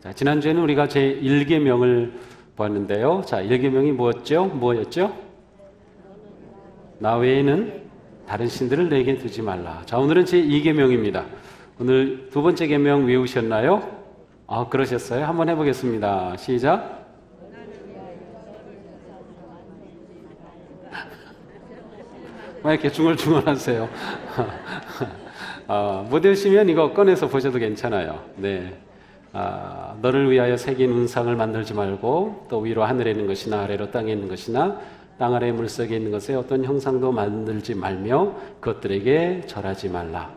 자, 지난주에는 우리가 제1계명을 보았는데요. 자, 1계명이 뭐였죠? 나 외에는 다른 신들을 내게 두지 말라. 자, 오늘은 제2계명입니다. 오늘 두 번째 계명 외우셨나요? 그러셨어요? 한번 해보겠습니다. 시작. 왜 이렇게 중얼중얼하세요? 못 외우시면 이거 꺼내서 보셔도 괜찮아요. 네. 너를 위하여 새긴 운상을 만들지 말고 또 위로 하늘에 있는 것이나 아래로 땅에 있는 것이나 땅 아래 물속에 있는 것에 어떤 형상도 만들지 말며 그것들에게 절하지 말라.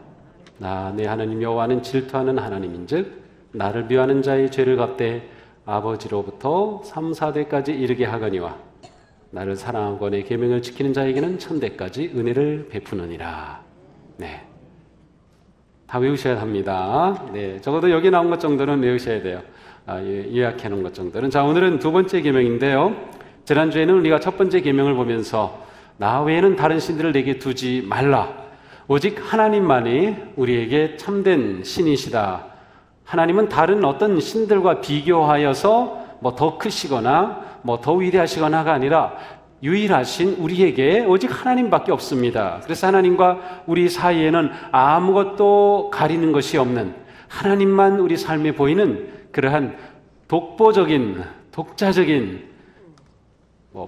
나 내 하나님 여호와는 질투하는 하나님인즉 나를 미워하는 자의 죄를 갚되 아버지로부터 3, 4대까지 이르게 하거니와 나를 사랑하고 내 계명을 지키는 자에게는 1000대까지 은혜를 베푸느니라. 네. 다 외우셔야 합니다. 네, 적어도 여기 나온 것 정도는 외우셔야 돼요. 요약해 놓은 것 정도는. 자, 오늘은 두 번째 계명인데요. 지난주에는 우리가 첫 번째 계명을 보면서 나 외에는 다른 신들을 내게 두지 말라. 오직 하나님만이 우리에게 참된 신이시다. 하나님은 다른 어떤 신들과 비교하여서 더 크시거나 더 위대하시거나가 아니라 유일하신 우리에게 오직 하나님밖에 없습니다. 그래서 하나님과 우리 사이에는 아무것도 가리는 것이 없는 하나님만 우리 삶에 보이는 그러한 독보적인, 독자적인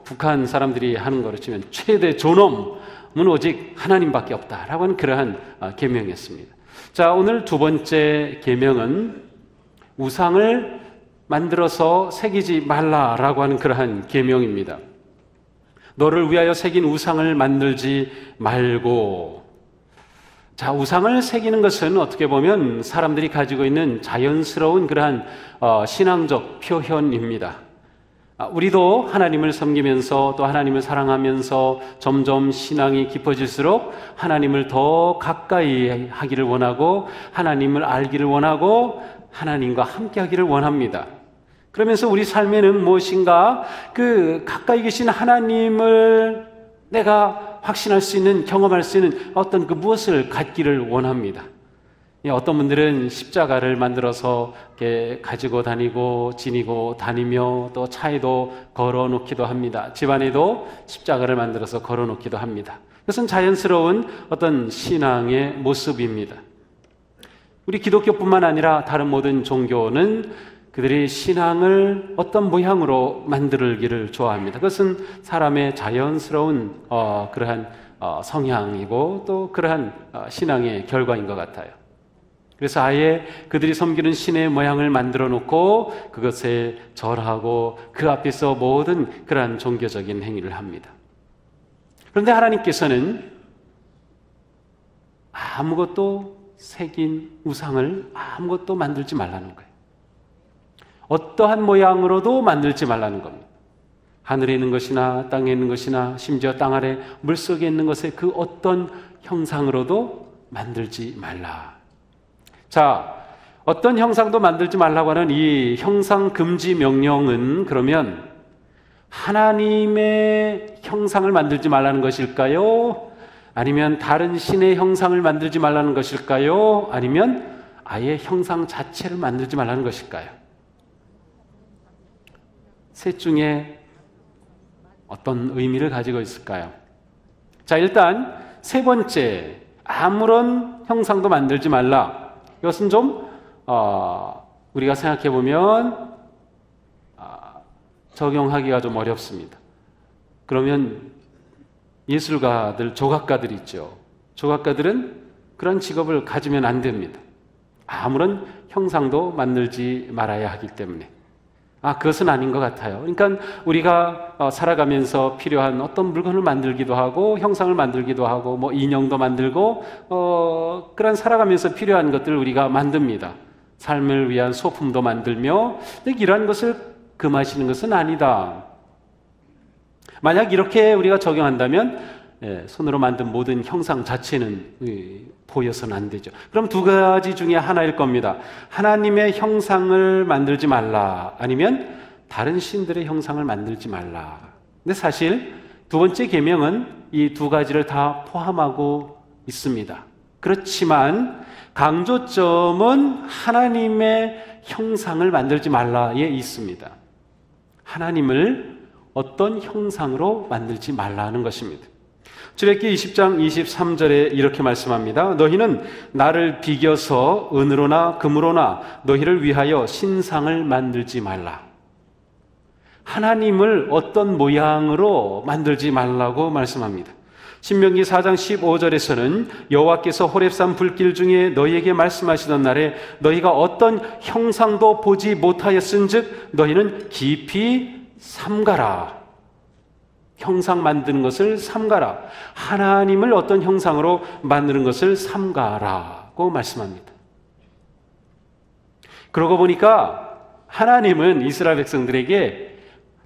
북한 사람들이 하는 거로 치면 최대 존엄은 오직 하나님밖에 없다라고 하는 그러한 계명이었습니다. 자, 오늘 두 번째 계명은 우상을 만들어서 새기지 말라라고 하는 그러한 계명입니다. 너를 위하여 새긴 우상을 만들지 말고. 자, 우상을 새기는 것은 어떻게 보면 사람들이 가지고 있는 자연스러운 그러한 신앙적 표현입니다. 우리도 하나님을 섬기면서 또 하나님을 사랑하면서 점점 신앙이 깊어질수록 하나님을 더 가까이 하기를 원하고 하나님을 알기를 원하고 하나님과 함께 하기를 원합니다. 그러면서 우리 삶에는 무엇인가 가까이 계신 하나님을 내가 확신할 수 있는, 경험할 수 있는 어떤 무엇을 갖기를 원합니다. 어떤 분들은 십자가를 만들어서 이렇게 가지고 다니고 지니고 다니며 또 차에도 걸어 놓기도 합니다. 집안에도 십자가를 만들어서 걸어 놓기도 합니다. 그것은 자연스러운 어떤 신앙의 모습입니다. 우리 기독교뿐만 아니라 다른 모든 종교는 그들이 신앙을 어떤 모양으로 만들기를 좋아합니다. 그것은 사람의 자연스러운 그러한 성향이고 또 그러한 신앙의 결과인 것 같아요. 그래서 아예 그들이 섬기는 신의 모양을 만들어 놓고 그것에 절하고 그 앞에서 모든 그러한 종교적인 행위를 합니다. 그런데 하나님께서는 아무것도 새긴 우상을 아무것도 만들지 말라는 거예요. 어떠한 모양으로도 만들지 말라는 겁니다. 하늘에 있는 것이나 땅에 있는 것이나 심지어 땅 아래 물속에 있는 것의 그 어떤 형상으로도 만들지 말라. 자, 어떤 형상도 만들지 말라고 하는 이 형상 금지 명령은 그러면 하나님의 형상을 만들지 말라는 것일까요? 아니면 다른 신의 형상을 만들지 말라는 것일까요? 아니면 아예 형상 자체를 만들지 말라는 것일까요? 셋 중에 어떤 의미를 가지고 있을까요? 자, 일단 세 번째, 아무런 형상도 만들지 말라. 이것은 좀 우리가 생각해 보면 적용하기가 좀 어렵습니다. 그러면 예술가들, 조각가들 있죠. 조각가들은 그런 직업을 가지면 안 됩니다. 아무런 형상도 만들지 말아야 하기 때문에. 그것은 아닌 것 같아요. 그러니까 우리가 살아가면서 필요한 어떤 물건을 만들기도 하고 형상을 만들기도 하고 인형도 만들고 그런 살아가면서 필요한 것들을 우리가 만듭니다. 삶을 위한 소품도 만들며 이러한 것을 금하시는 것은 아니다. 만약 이렇게 우리가 적용한다면 손으로 만든 모든 형상 자체는 보여서는 안 되죠. 그럼 두 가지 중에 하나일 겁니다. 하나님의 형상을 만들지 말라, 아니면 다른 신들의 형상을 만들지 말라. 근데 사실 두 번째 계명은 이 두 가지를 다 포함하고 있습니다. 그렇지만 강조점은 하나님의 형상을 만들지 말라에 있습니다. 하나님을 어떤 형상으로 만들지 말라는 것입니다. 출애굽기 20장 23절에 이렇게 말씀합니다. 너희는 나를 비겨서 은으로나 금으로나 너희를 위하여 신상을 만들지 말라. 하나님을 어떤 모양으로 만들지 말라고 말씀합니다. 신명기 4장 15절에서는 여호와께서 호렙산 불길 중에 너희에게 말씀하시던 날에 너희가 어떤 형상도 보지 못하였은즉 너희는 깊이 삼가라. 형상 만드는 것을 삼가라. 하나님을 어떤 형상으로 만드는 것을 삼가라고 말씀합니다. 그러고 보니까 하나님은 이스라엘 백성들에게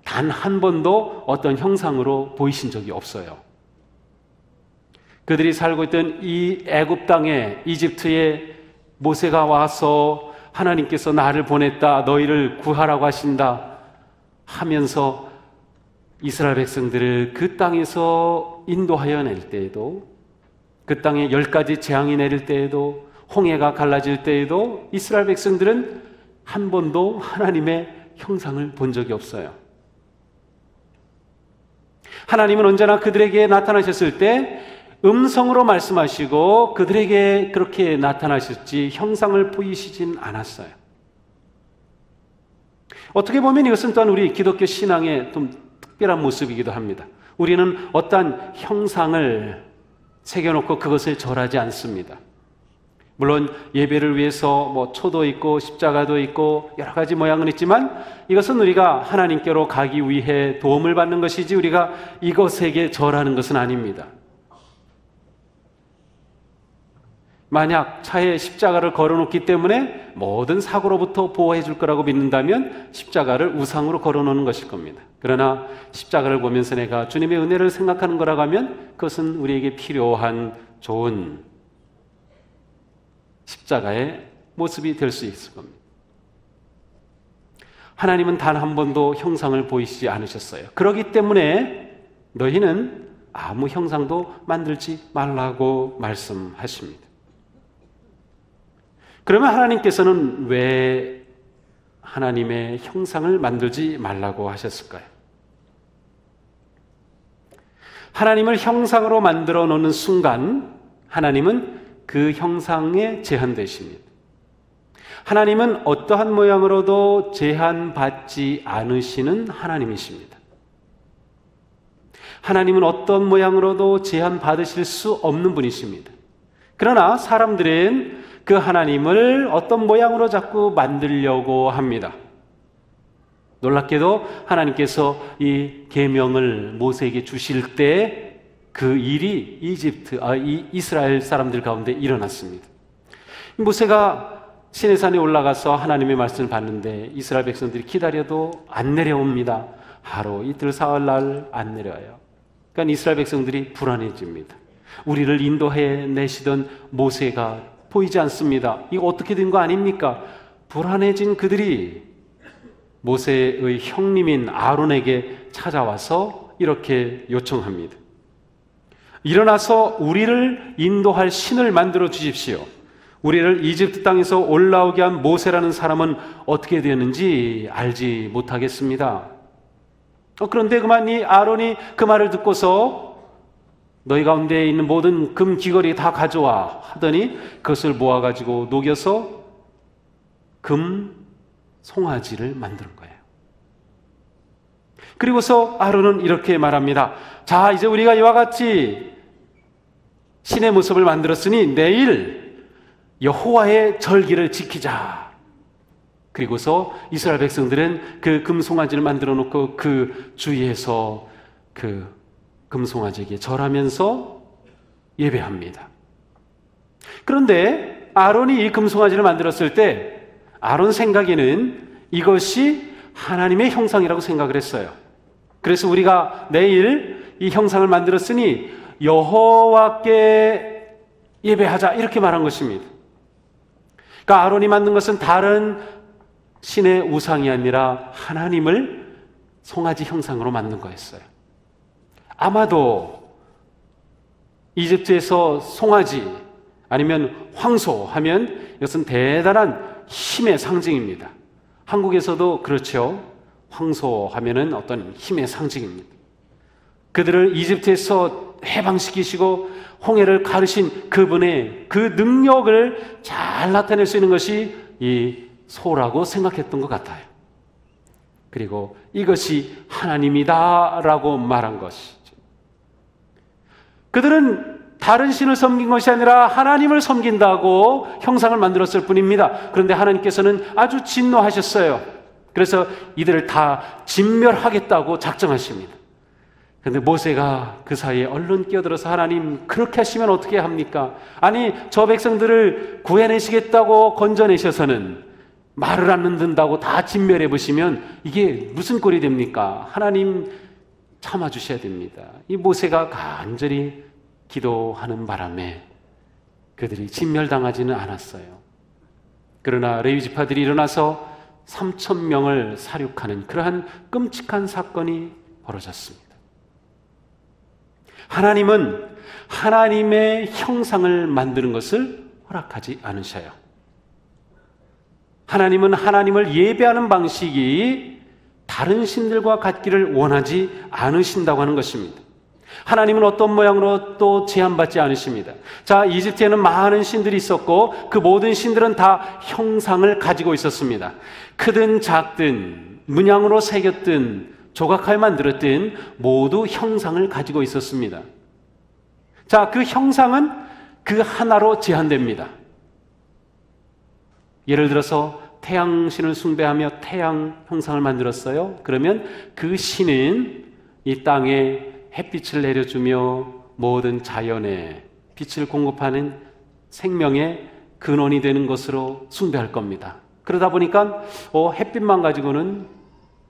단 한 번도 어떤 형상으로 보이신 적이 없어요. 그들이 살고 있던 이 애굽 땅에, 이집트에 모세가 와서 하나님께서 나를 보냈다, 너희를 구하라고 하신다 하면서 이스라엘 백성들을 그 땅에서 인도하여 낼 때에도, 그 땅에 10가지 재앙이 내릴 때에도, 홍해가 갈라질 때에도 이스라엘 백성들은 한 번도 하나님의 형상을 본 적이 없어요. 하나님은 언제나 그들에게 나타나셨을 때 음성으로 말씀하시고 그들에게 그렇게 나타나셨지 형상을 보이시진 않았어요. 어떻게 보면 이것은 또한 우리 기독교 신앙의 좀 특별한 모습이기도 합니다. 우리는 어떠한 형상을 새겨놓고 그것을 절하지 않습니다. 물론 예배를 위해서 초도 있고 십자가도 있고 여러 가지 모양은 있지만 이것은 우리가 하나님께로 가기 위해 도움을 받는 것이지 우리가 이것에게 절하는 것은 아닙니다. 만약 차에 십자가를 걸어놓기 때문에 모든 사고로부터 보호해 줄 거라고 믿는다면 십자가를 우상으로 걸어놓는 것일 겁니다. 그러나 십자가를 보면서 내가 주님의 은혜를 생각하는 거라고 하면 그것은 우리에게 필요한 좋은 십자가의 모습이 될 수 있을 겁니다. 하나님은 단 한 번도 형상을 보이시지 않으셨어요. 그렇기 때문에 너희는 아무 형상도 만들지 말라고 말씀하십니다. 그러면 하나님께서는 왜 하나님의 형상을 만들지 말라고 하셨을까요? 하나님을 형상으로 만들어 놓는 순간 하나님은 그 형상에 제한되십니다. 하나님은 어떠한 모양으로도 제한받지 않으시는 하나님이십니다. 하나님은 어떤 모양으로도 제한받으실 수 없는 분이십니다. 그러나 사람들은 그 하나님을 어떤 모양으로 자꾸 만들려고 합니다. 놀랍게도 하나님께서 이 계명을 모세에게 주실 때 그 일이 이스라엘 사람들 가운데 일어났습니다. 모세가 시내산에 올라가서 하나님의 말씀을 받는데 이스라엘 백성들이 기다려도 안 내려옵니다. 하루, 이틀, 사흘날 안 내려와요. 그러니까 이스라엘 백성들이 불안해집니다. 우리를 인도해 내시던 모세가 보이지 않습니다. 이거 어떻게 된 거 아닙니까? 불안해진 그들이 모세의 형님인 아론에게 찾아와서 이렇게 요청합니다. 일어나서 우리를 인도할 신을 만들어 주십시오. 우리를 이집트 땅에서 올라오게 한 모세라는 사람은 어떻게 되었는지 알지 못하겠습니다. 그런데 그만 이 아론이 그 말을 듣고서 너희 가운데 있는 모든 금 귀걸이 다 가져와 하더니 그것을 모아가지고 녹여서 금 송아지를 만드는 거예요. 그리고서 아론은 이렇게 말합니다. 자, 이제 우리가 이와 같이 신의 모습을 만들었으니 내일 여호와의 절기를 지키자. 그리고서 이스라엘 백성들은 그 금송아지를 만들어 놓고 그 주위에서 그 금송아지에게 절하면서 예배합니다. 그런데 아론이 이 금송아지를 만들었을 때 아론 생각에는 이것이 하나님의 형상이라고 생각을 했어요. 그래서 우리가 내일 이 형상을 만들었으니 여호와께 예배하자 이렇게 말한 것입니다. 그러니까 아론이 만든 것은 다른 신의 우상이 아니라 하나님을 송아지 형상으로 만든 거였어요. 아마도 이집트에서 송아지 아니면 황소 하면 이것은 대단한 힘의 상징입니다. 한국에서도 그렇죠. 황소 하면은 어떤 힘의 상징입니다. 그들을 이집트에서 해방시키시고 홍해를 가르신 그분의 그 능력을 잘 나타낼 수 있는 것이 이 소라고 생각했던 것 같아요. 그리고 이것이 하나님이다라고 말한 것이죠. 그들은 다른 신을 섬긴 것이 아니라 하나님을 섬긴다고 형상을 만들었을 뿐입니다. 그런데 하나님께서는 아주 진노하셨어요. 그래서 이들을 다 진멸하겠다고 작정하십니다. 그런데 모세가 그 사이에 얼른 끼어들어서 하나님 그렇게 하시면 어떻게 합니까? 아니 저 백성들을 구해내시겠다고 건져내셔서는 말을 안 듣는다고 다 진멸해 보시면 이게 무슨 꼴이 됩니까? 하나님 참아주셔야 됩니다. 이 모세가 간절히 기도하는 바람에 그들이 진멸당하지는 않았어요. 그러나 레위 지파들이 일어나서 3,000명을 살육하는 그러한 끔찍한 사건이 벌어졌습니다. 하나님은 하나님의 형상을 만드는 것을 허락하지 않으셔요. 하나님은 하나님을 예배하는 방식이 다른 신들과 같기를 원하지 않으신다고 하는 것입니다. 하나님은 어떤 모양으로 또 제한받지 않으십니다. 자, 이집트에는 많은 신들이 있었고 그 모든 신들은 다 형상을 가지고 있었습니다. 크든 작든 문양으로 새겼든 조각하여 만들었든 모두 형상을 가지고 있었습니다. 자, 그 형상은 그 하나로 제한됩니다. 예를 들어서 태양신을 숭배하며 태양 형상을 만들었어요. 그러면 그 신은 이 땅에 햇빛을 내려주며 모든 자연에 빛을 공급하는 생명의 근원이 되는 것으로 숭배할 겁니다. 그러다 보니까 햇빛만 가지고는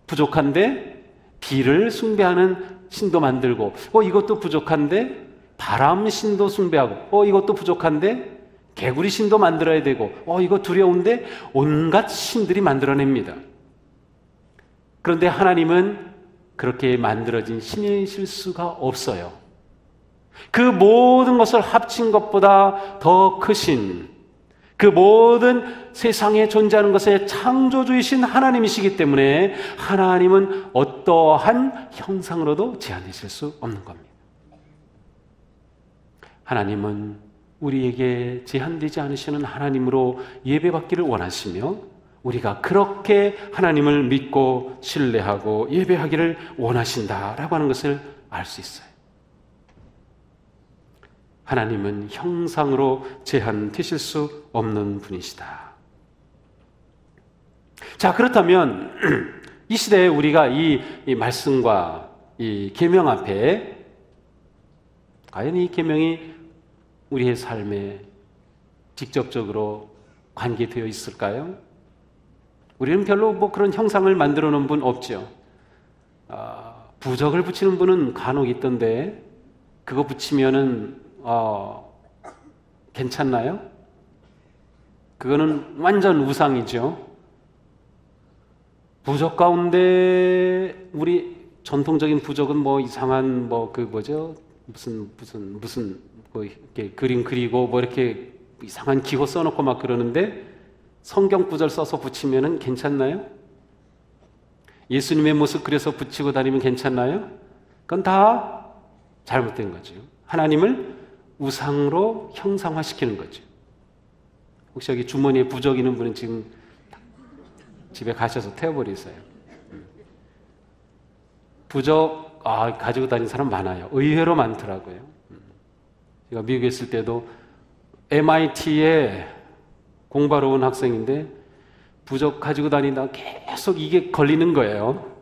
부족한데 비를 숭배하는 신도 만들고 이것도 부족한데 바람 신도 숭배하고 이것도 부족한데 개구리 신도 만들어야 되고 이거 두려운데 온갖 신들이 만들어냅니다. 그런데 하나님은 그렇게 만들어진 신이실 수가 없어요. 그 모든 것을 합친 것보다 더 크신 그 모든 세상에 존재하는 것의 창조주이신 하나님이시기 때문에 하나님은 어떠한 형상으로도 제한되실 수 없는 겁니다. 하나님은 우리에게 제한되지 않으시는 하나님으로 예배받기를 원하시며 우리가 그렇게 하나님을 믿고 신뢰하고 예배하기를 원하신다라고 하는 것을 알 수 있어요. 하나님은 형상으로 제한되실 수 없는 분이시다. 자, 그렇다면 이 시대에 우리가 이 말씀과 이 계명 앞에 과연 이 계명이 우리의 삶에 직접적으로 관계되어 있을까요? 우리는 별로 그런 형상을 만들어 놓은 분 없죠. 부적을 붙이는 분은 간혹 있던데 그거 붙이면은 괜찮나요? 그거는 완전 우상이죠. 부적 가운데 우리 전통적인 부적은 이상한 무슨 이렇게 그림 그리고 이렇게 이상한 기호 써놓고 막 그러는데 성경 구절 써서 붙이면은 괜찮나요? 예수님의 모습 그려서 붙이고 다니면 괜찮나요? 그건 다 잘못된 거죠. 하나님을 우상으로 형상화시키는 거죠. 혹시 여기 주머니에 부적 있는 분은 지금 집에 가셔서 태워버리세요. 부적 가지고 다니는 사람 많아요. 의외로 많더라고요. 제가 미국에 있을 때도 MIT에 공부하러 온 학생인데 부적 가지고 다니다가 계속 이게 걸리는 거예요.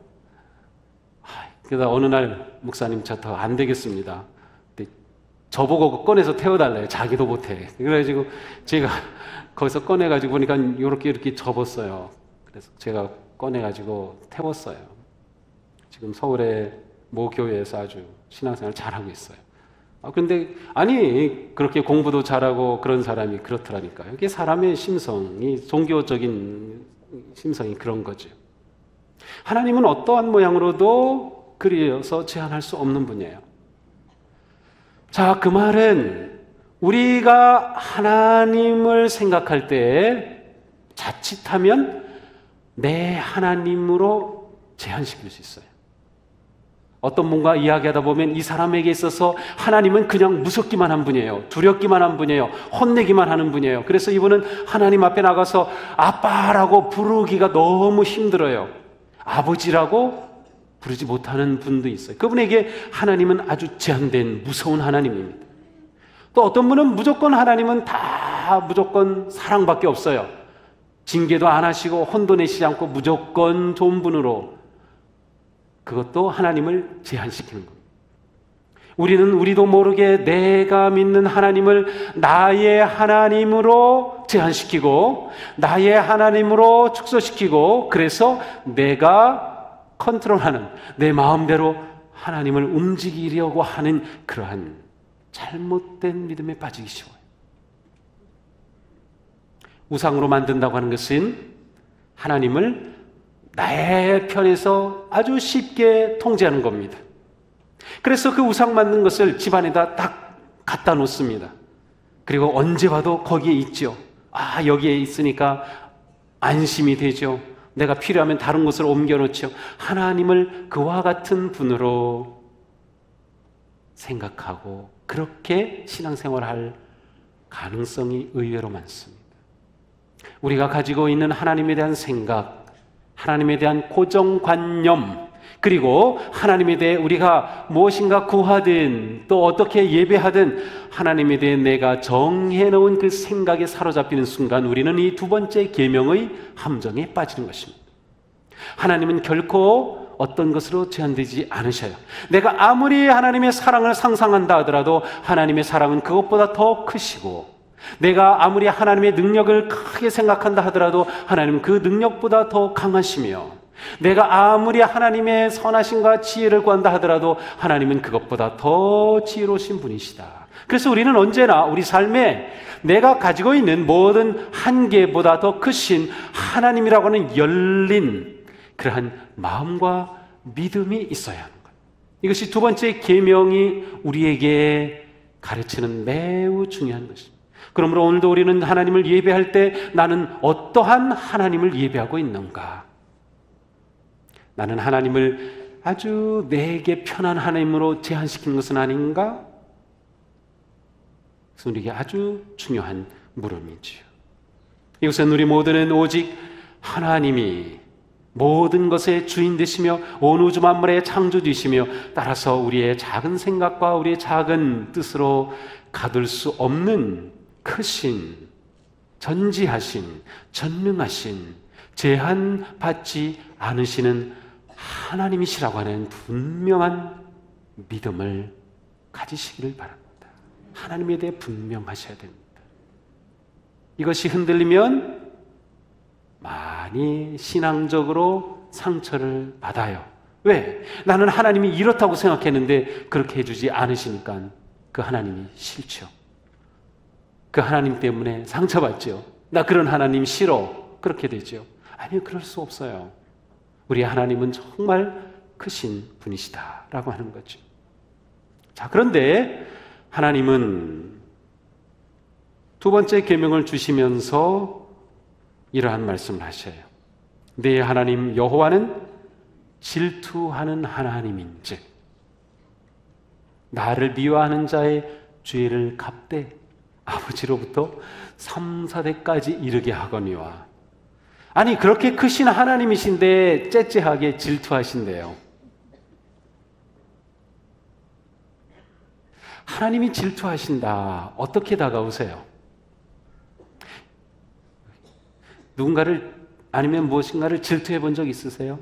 그러다 어느 날 목사님 저 더 안 되겠습니다. 근데 저보고 꺼내서 태워달래요. 자기도 못해. 그래가지고 제가 거기서 꺼내가지고 보니까 이렇게 접었어요. 그래서 제가 꺼내가지고 태웠어요. 지금 서울의 모 교회에서 아주 신앙생활 잘하고 있어요. 그런데 그렇게 공부도 잘하고 그런 사람이 그렇더라니까요. 이게 사람의 심성이, 종교적인 심성이 그런 거죠. 하나님은 어떠한 모양으로도 그려서 제한할 수 없는 분이에요. 자, 그 말은 우리가 하나님을 생각할 때 자칫하면 내 하나님으로 제한시킬 수 있어요. 어떤 분과 이야기하다 보면 이 사람에게 있어서 하나님은 그냥 무섭기만 한 분이에요. 두렵기만 한 분이에요. 혼내기만 하는 분이에요. 그래서 이분은 하나님 앞에 나가서 아빠라고 부르기가 너무 힘들어요. 아버지라고 부르지 못하는 분도 있어요. 그분에게 하나님은 아주 제한된 무서운 하나님입니다. 또 어떤 분은 무조건 하나님은 다 무조건 사랑밖에 없어요. 징계도 안 하시고 혼도 내시지 않고 무조건 좋은 분으로, 그것도 하나님을 제한시키는 겁니다. 우리도 모르게 내가 믿는 하나님을 나의 하나님으로 제한시키고 나의 하나님으로 축소시키고, 그래서 내가 컨트롤하는, 내 마음대로 하나님을 움직이려고 하는 그러한 잘못된 믿음에 빠지기 쉬워요. 우상으로 만든다고 하는 것은 하나님을 나의 편에서 아주 쉽게 통제하는 겁니다. 그래서 그 우상 만든 것을 집안에다 딱 갖다 놓습니다. 그리고 언제 봐도 거기에 있죠. 아, 여기에 있으니까 안심이 되죠. 내가 필요하면 다른 곳으로 옮겨놓죠. 하나님을 그와 같은 분으로 생각하고 그렇게 신앙생활할 가능성이 의외로 많습니다. 우리가 가지고 있는 하나님에 대한 생각, 하나님에 대한 고정관념, 그리고 하나님에 대해 우리가 무엇인가 구하든 또 어떻게 예배하든 하나님에 대해 내가 정해놓은 그 생각에 사로잡히는 순간 우리는 이 두 번째 계명의 함정에 빠지는 것입니다. 하나님은 결코 어떤 것으로 제한되지 않으셔요. 내가 아무리 하나님의 사랑을 상상한다 하더라도 하나님의 사랑은 그것보다 더 크시고, 내가 아무리 하나님의 능력을 크게 생각한다 하더라도 하나님은 그 능력보다 더 강하시며, 내가 아무리 하나님의 선하심과 지혜를 구한다 하더라도 하나님은 그것보다 더 지혜로우신 분이시다. 그래서 우리는 언제나 우리 삶에 내가 가지고 있는 모든 한계보다 더 크신 하나님이라고 하는 열린 그러한 마음과 믿음이 있어야 하는 것. 이것이 두 번째 계명이 우리에게 가르치는 매우 중요한 것입니다. 그러므로 오늘도 우리는 하나님을 예배할 때 나는 어떠한 하나님을 예배하고 있는가? 나는 하나님을 아주 내게 편한 하나님으로 제한시키는 것은 아닌가? 그래서 우리에게 아주 중요한 물음이지요. 이것은 우리 모두는 오직 하나님이 모든 것의 주인 되시며 온 우주 만물의 창조주이시며 따라서 우리의 작은 생각과 우리의 작은 뜻으로 가둘 수 없는 크신, 전지하신, 전능하신, 제한받지 않으시는 하나님이시라고 하는 분명한 믿음을 가지시기를 바랍니다. 하나님에 대해 분명하셔야 됩니다. 이것이 흔들리면 많이 신앙적으로 상처를 받아요. 왜? 나는 하나님이 이렇다고 생각했는데 그렇게 해주지 않으시니까 그 하나님이 싫죠. 그 하나님 때문에 상처받죠. 나 그런 하나님 싫어. 그렇게 되죠. 아니요, 그럴 수 없어요. 우리 하나님은 정말 크신 분이시다라고 하는 거죠. 자, 그런데 하나님은 두 번째 계명을 주시면서 이러한 말씀을 하셔요. 네 하나님 여호와는 질투하는 하나님인즉 나를 미워하는 자의 죄를 갚되 아버지로부터 3, 4대까지 이르게 하거니와. 아니, 그렇게 크신 하나님이신데 째째하게 질투하신대요. 하나님이 질투하신다. 어떻게 다가오세요? 누군가를 아니면 무엇인가를 질투해 본 적 있으세요?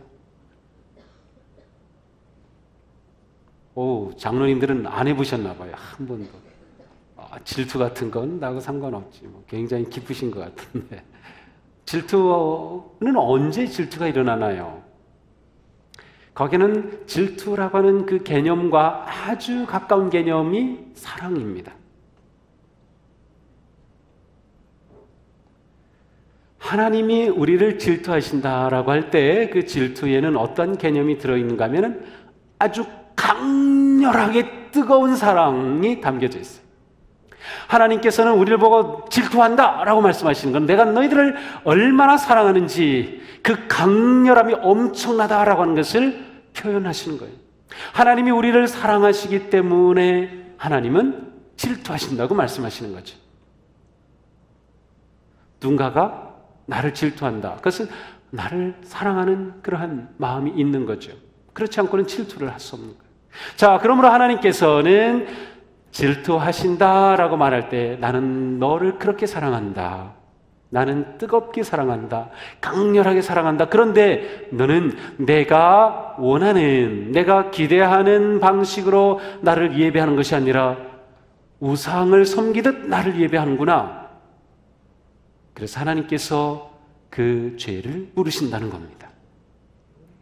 오, 장로님들은 안 해보셨나 봐요. 한 번도. 질투 같은 건 나하고 상관없지. 굉장히 기쁘신 것 같은데. 질투는 언제 질투가 일어나나요? 거기는 질투라고 하는 그 개념과 아주 가까운 개념이 사랑입니다. 하나님이 우리를 질투하신다라고 할 때 그 질투에는 어떤 개념이 들어있는가 하면 아주 강렬하게 뜨거운 사랑이 담겨져 있어요. 하나님께서는 우리를 보고 질투한다 라고 말씀하시는 건 내가 너희들을 얼마나 사랑하는지 그 강렬함이 엄청나다라고 하는 것을 표현하시는 거예요. 하나님이 우리를 사랑하시기 때문에 하나님은 질투하신다고 말씀하시는 거죠. 누군가가 나를 질투한다. 그것은 나를 사랑하는 그러한 마음이 있는 거죠. 그렇지 않고는 질투를 할 수 없는 거예요. 자, 그러므로 하나님께서는 질투하신다라고 말할 때 나는 너를 그렇게 사랑한다. 나는 뜨겁게 사랑한다. 강렬하게 사랑한다. 그런데 너는 내가 원하는, 내가 기대하는 방식으로 나를 예배하는 것이 아니라 우상을 섬기듯 나를 예배하는구나. 그래서 하나님께서 그 죄를 물으신다는 겁니다.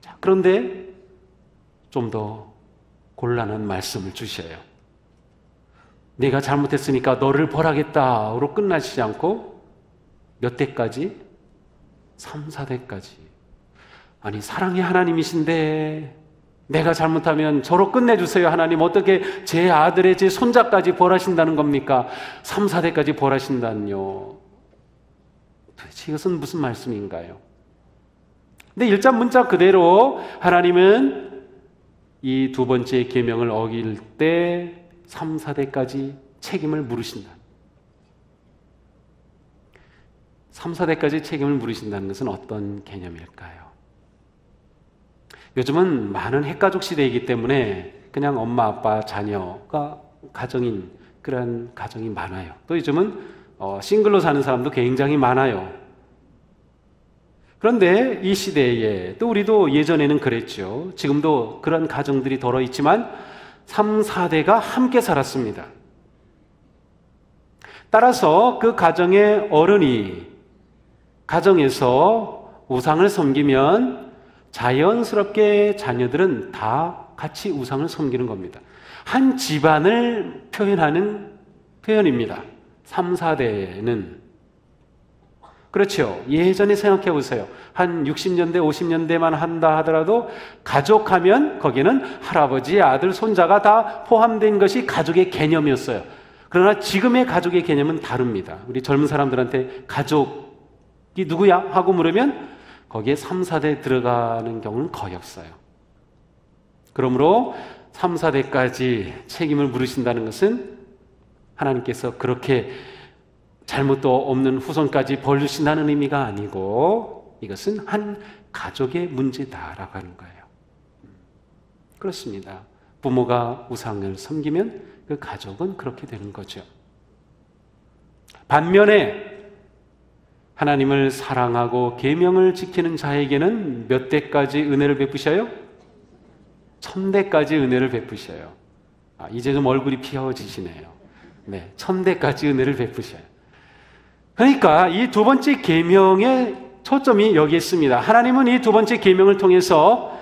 자, 그런데 좀 더 곤란한 말씀을 주셔요. 내가 잘못했으니까 너를 벌하겠다로 끝나시지 않고 몇 대까지? 3, 4대까지. 아니, 사랑의 하나님이신데 내가 잘못하면 저로 끝내주세요. 하나님, 어떻게 제 아들의 제 손자까지 벌하신다는 겁니까? 3, 4대까지 벌하신다뇨. 도대체 이것은 무슨 말씀인가요? 근데 일자 문자 그대로 하나님은 이 두 번째 계명을 어길 때 3, 4대까지 책임을 물으신다. 3, 4대까지 책임을 물으신다는 것은 어떤 개념일까요? 요즘은 많은 핵가족 시대이기 때문에 그냥 엄마, 아빠, 자녀가 가정인 그런 가정이 많아요. 또 요즘은 싱글로 사는 사람도 굉장히 많아요. 그런데 이 시대에 또 우리도 예전에는 그랬죠. 지금도 그런 가정들이 덜어 있지만 3, 4대가 함께 살았습니다. 따라서 그 가정의 어른이 가정에서 우상을 섬기면 자연스럽게 자녀들은 다 같이 우상을 섬기는 겁니다. 한 집안을 표현하는 표현입니다. 3, 4대는. 그렇죠. 예전에 생각해 보세요. 한 60년대, 50년대만 한다 하더라도 가족하면 거기는 할아버지, 아들, 손자가 다 포함된 것이 가족의 개념이었어요. 그러나 지금의 가족의 개념은 다릅니다. 우리 젊은 사람들한테 가족이 누구야? 하고 물으면 거기에 3, 4대 들어가는 경우는 거의 없어요. 그러므로 3, 4대까지 책임을 물으신다는 것은 하나님께서 그렇게 잘못도 없는 후손까지 벌 주신다는 의미가 아니고 이것은 한 가족의 문제다라고 하는 거예요. 그렇습니다. 부모가 우상을 섬기면 그 가족은 그렇게 되는 거죠. 반면에 하나님을 사랑하고 계명을 지키는 자에게는 몇 대까지 은혜를 베푸셔요? 1000대까지 은혜를 베푸셔요. 이제 좀 얼굴이 피어지시네요. 네, 1000대까지 은혜를 베푸셔요. 그러니까 이 두 번째 계명의 초점이 여기 있습니다. 하나님은 이 두 번째 계명을 통해서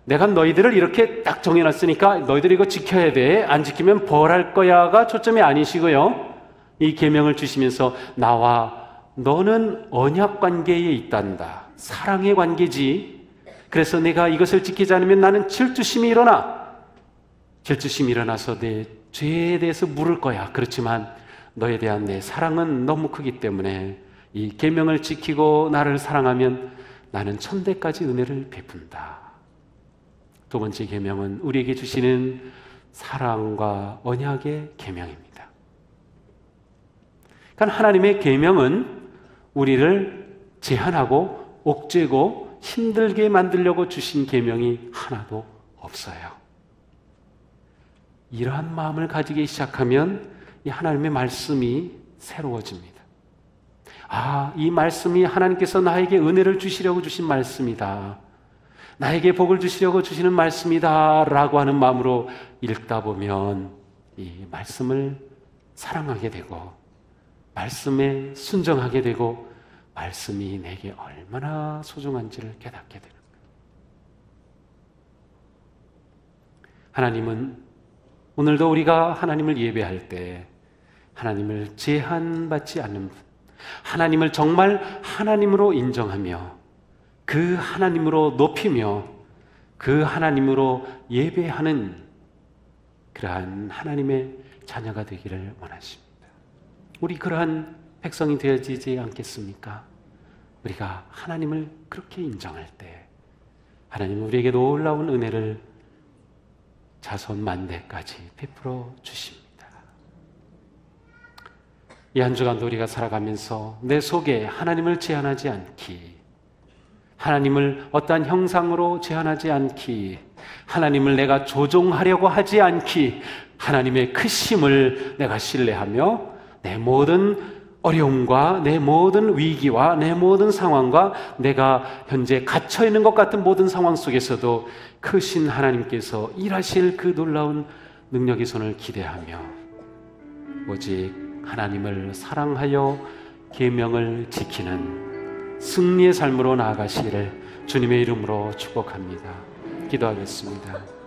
내가 너희들을 이렇게 딱 정해놨으니까 너희들이 이거 지켜야 돼. 안 지키면 벌할 거야가 초점이 아니시고요. 이 계명을 주시면서 나와 너는 언약 관계에 있단다. 사랑의 관계지. 그래서 내가 이것을 지키지 않으면 나는 질투심이 일어나. 질투심이 일어나서 내 죄에 대해서 물을 거야. 그렇지만 너에 대한 내 사랑은 너무 크기 때문에 이 계명을 지키고 나를 사랑하면 나는 1000대까지 은혜를 베푼다. 두 번째 계명은 우리에게 주시는 사랑과 언약의 계명입니다. 그러니까 하나님의 계명은 우리를 제한하고 옥죄고 힘들게 만들려고 주신 계명이 하나도 없어요. 이러한 마음을 가지기 시작하면 이 하나님의 말씀이 새로워집니다. 이 말씀이 하나님께서 나에게 은혜를 주시려고 주신 말씀이다. 나에게 복을 주시려고 주시는 말씀이다 라고 하는 마음으로 읽다 보면 이 말씀을 사랑하게 되고 말씀에 순종하게 되고 말씀이 내게 얼마나 소중한지를 깨닫게 되는 거예요. 하나님은 오늘도 우리가 하나님을 예배할 때 하나님을 제한받지 않는 분, 하나님을 정말 하나님으로 인정하며 그 하나님으로 높이며 그 하나님으로 예배하는 그러한 하나님의 자녀가 되기를 원하십니다. 우리 그러한 백성이 되어지지 않겠습니까? 우리가 하나님을 그렇게 인정할 때 하나님은 우리에게 놀라운 은혜를 자손 만대까지 베풀어 주십니다. 이 한 주간도 우리가 살아가면서 내 속에 하나님을 제한하지 않기, 하나님을 어떠한 형상으로 제한하지 않기, 하나님을 내가 조종하려고 하지 않기, 하나님의 크심을 내가 신뢰하며 내 모든 어려움과 내 모든 위기와 내 모든 상황과 내가 현재 갇혀있는 것 같은 모든 상황 속에서도 크신 하나님께서 일하실 그 놀라운 능력의 손을 기대하며 오직 하나님을 사랑하여 계명을 지키는 승리의 삶으로 나아가시기를 주님의 이름으로 축복합니다. 기도하겠습니다.